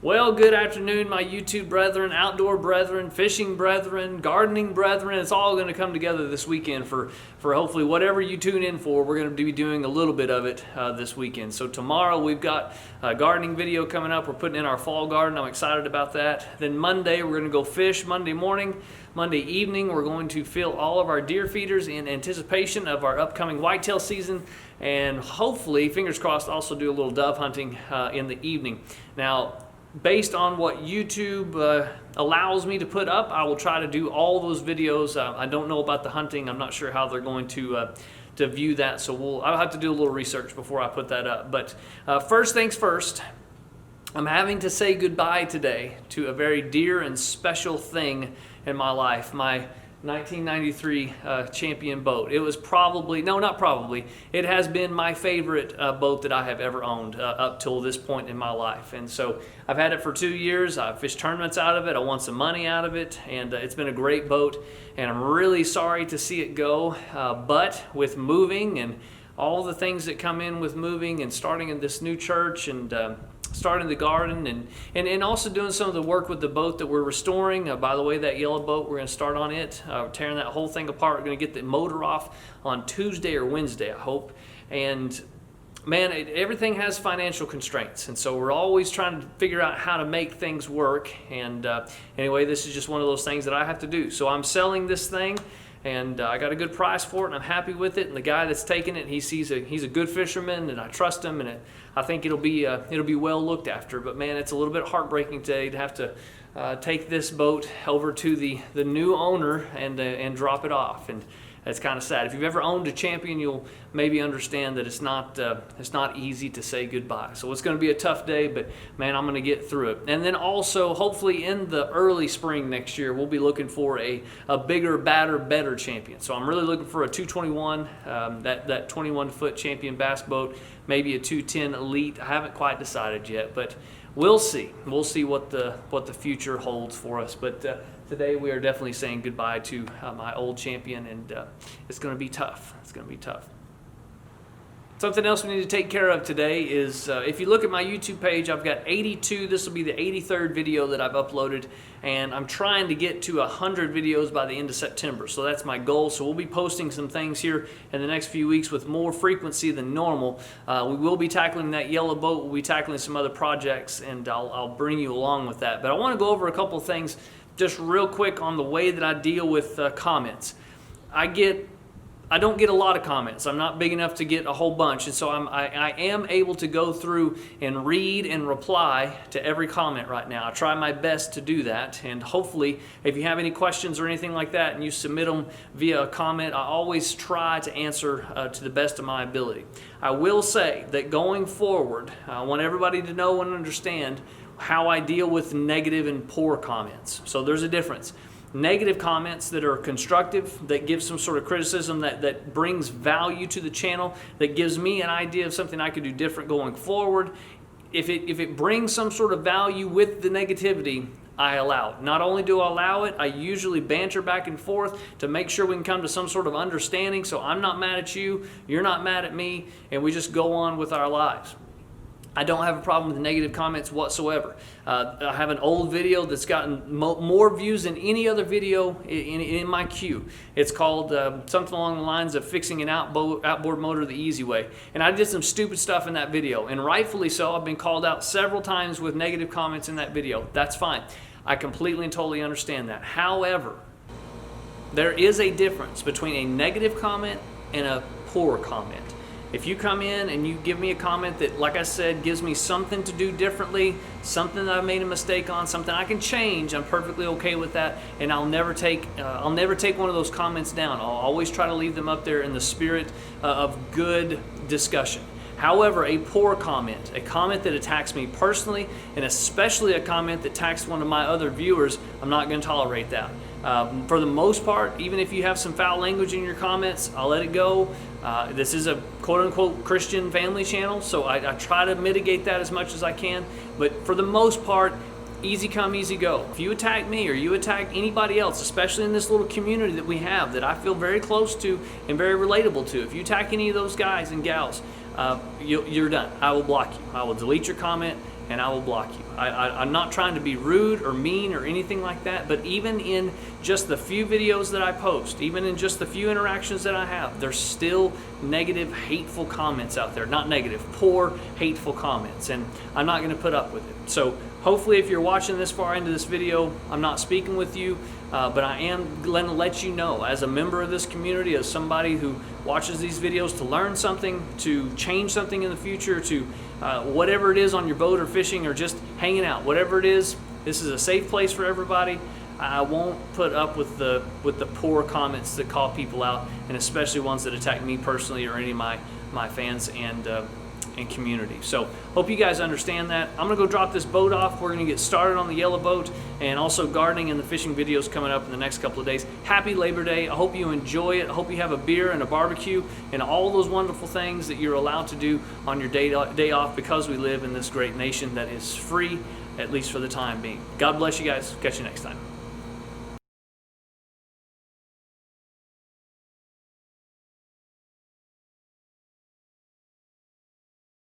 Well, good afternoon, my YouTube brethren, outdoor brethren, fishing brethren, gardening brethren. It's all going to come together this weekend for hopefully whatever you tune in for. We're going to be doing a little bit of it this weekend. So tomorrow we've got a gardening video coming up. We're putting in our fall garden. I'm excited about that. Then Monday we're going to go fish. Monday morning, Monday evening we're going to fill all of our deer feeders in anticipation of our upcoming whitetail season. And hopefully, fingers crossed, also do a little dove hunting in the evening. Now, based on what YouTube allows me to put up, I will try to do all those videos. I don't know about the hunting. I'm not sure how they're going to view that, so I'll have to do a little research before I put that up. But first things first, I'm having to say goodbye today to a very dear and special thing in my life, my 1993 champion boat. It was probably, no, not probably, it has been my favorite boat that I have ever owned up till this point in my life. And so I've had it for 2 years. I've fished tournaments out of it. I won some money out of it, and it's been a great boat. And I'm really sorry to see it go, but with moving and all the things that come in with moving and starting in this new church and starting the garden and also doing some of the work with the boat that we're restoring. By the way, that yellow boat, we're going to start on it, tearing that whole thing apart. We're going to get the motor off on Tuesday or Wednesday, I hope. And man, everything has financial constraints, and so we're always trying to figure out how to make things work. And anyway, this is just one of those things that I have to do. So I'm selling this thing, and I got a good price for it, and I'm happy with it. And the guy that's taking it, he's a good fisherman, and I trust him, and I think it'll be well looked after. But man, it's a little bit heartbreaking today to have to take this boat over to the new owner and drop it off. And it's kind of sad. If you've ever owned a Champion, you'll maybe understand that it's not easy to say goodbye. So it's going to be a tough day, but man, I'm going to get through it. And then also, hopefully in the early spring next year, we'll be looking for a bigger, badder, better Champion. So I'm really looking for a 221, that 21-foot Champion bass boat, maybe a 210 Elite. I haven't quite decided yet, but we'll see. We'll see what the future holds for us. But today we are definitely saying goodbye to my old Champion, and it's going to be tough. It's going to be tough. Something else we need to take care of today is if you look at my YouTube page, I've got 82. This will be the 83rd video that I've uploaded, and I'm trying to get to 100 videos by the end of September. So that's my goal. So we'll be posting some things here in the next few weeks with more frequency than normal. We will be tackling that yellow boat. We'll be tackling some other projects, and I'll bring you along with that. But I want to go over a couple of things just real quick on the way that I deal with comments. I don't get a lot of comments. I'm not big enough to get a whole bunch, and so I am able to go through and read and reply to every comment right now. I try my best to do that, and hopefully if you have any questions or anything like that and you submit them via a comment, I always try to answer to the best of my ability. I will say that going forward, I want everybody to know and understand how I deal with negative and poor comments. So there's a difference. Negative comments that are constructive, that give some sort of criticism, that brings value to the channel, that gives me an idea of something I could do different going forward. If it brings some sort of value with the negativity, I allow it. Not only do I allow it, I usually banter back and forth to make sure we can come to some sort of understanding, so I'm not mad at you, you're not mad at me, and we just go on with our lives. I don't have a problem with negative comments whatsoever. I have an old video that's gotten more views than any other video in my queue. It's called something along the lines of fixing an outboard motor the easy way. And I did some stupid stuff in that video, and rightfully so. I've been called out several times with negative comments in that video. That's fine. I completely and totally understand that. However, there is a difference between a negative comment and a poor comment. If you come in and you give me a comment that, like I said, gives me something to do differently, something that I made a mistake on, something I can change, I'm perfectly okay with that, and I'll never take one of those comments down. I'll always try to leave them up there in the spirit of good discussion. However, a poor comment, a comment that attacks me personally, and especially a comment that attacks one of my other viewers, I'm not going to tolerate that. For the most part, even if you have some foul language in your comments, I'll let it go. This is a quote-unquote Christian family channel, so I try to mitigate that as much as I can. But for the most part, easy come, easy go. If you attack me or you attack anybody else, especially in this little community that we have that I feel very close to and very relatable to, if you attack any of those guys and gals, you're done. I will block you. I will delete your comment and I will block you. I'm not trying to be rude or mean or anything like that, but even in just the few videos that I post, even in just the few interactions that I have, there's still negative, hateful comments out there. Not negative, poor, hateful comments, and I'm not going to put up with it. So hopefully if you're watching this far into this video, I'm not speaking with you, but I am going to let you know, as a member of this community, as somebody who watches these videos to learn something, to change something in the future, to whatever it is on your boat or fishing or just hanging out, whatever it is, this is a safe place for everybody. I won't put up with the poor comments that call people out, and especially ones that attack me personally or any of my fans and community. So hope you guys understand that. I'm gonna go drop this boat off. We're gonna get started on the yellow boat, and also gardening and the fishing videos coming up in the next couple of days. Happy Labor Day. I hope you enjoy it. I hope you have a beer and a barbecue and all those wonderful things that you're allowed to do on your day off, because we live in this great nation that is free, at least for the time being. God bless you guys. Catch you next time.